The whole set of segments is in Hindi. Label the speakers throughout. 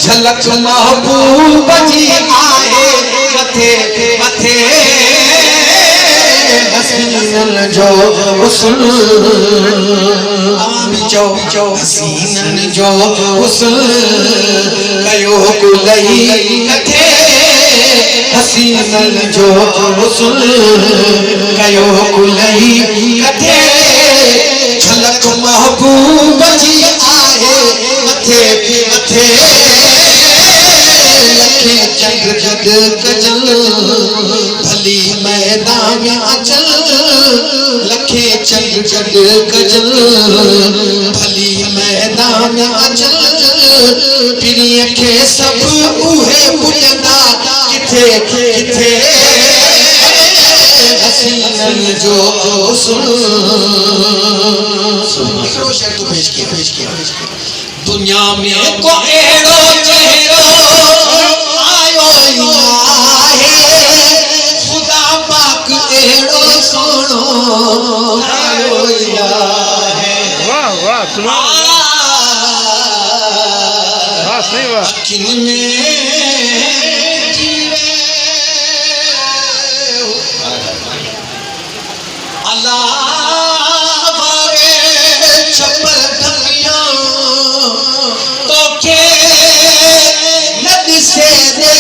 Speaker 1: झलक महबूब जी आए मथे मथे हसीनन जो हुस्न चो हसीनन जो हुस्न कयो कुलई कथे हसीनन जो हुस्न कयो कुलई कथे झलक महबूब जी आए मथे मथे लखे चंद जग कजल भली मैदान में अचल लखे चंद जग कजल भली मैदान में अचल पिरीअ खे सब उहे पुॼंदा किथे किथे हसीनन जो हुस्न पेश किया दुनिया में को एड़ो चेहरो आयो है खुदा पाक एड़ो सोनो आयो है
Speaker 2: वाह वाह सुना हां सही वाह
Speaker 1: अखिन में जीवे अल्लाह वारे छपल धनिया तो के नद से दे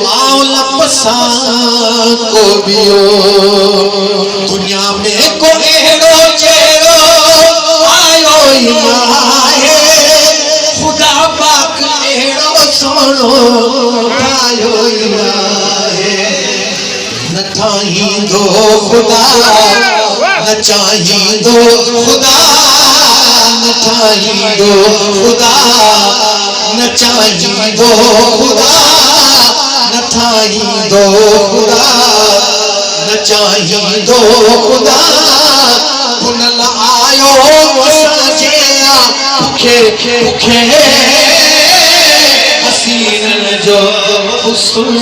Speaker 1: मौला पसा को बियो दुनिया में को एड़ो चेहरो आयो है खुदा पाक एड़ो सोनो आयो है न चाहींदो खुदा न चाहींदो खुदा न चाहींदो खुदा न चाहींदो खुदा न चाहींदो खुदा न चाहींदो खुदा पुनल आयो असांजे भुखे भुखे हसीनन जो हुस्न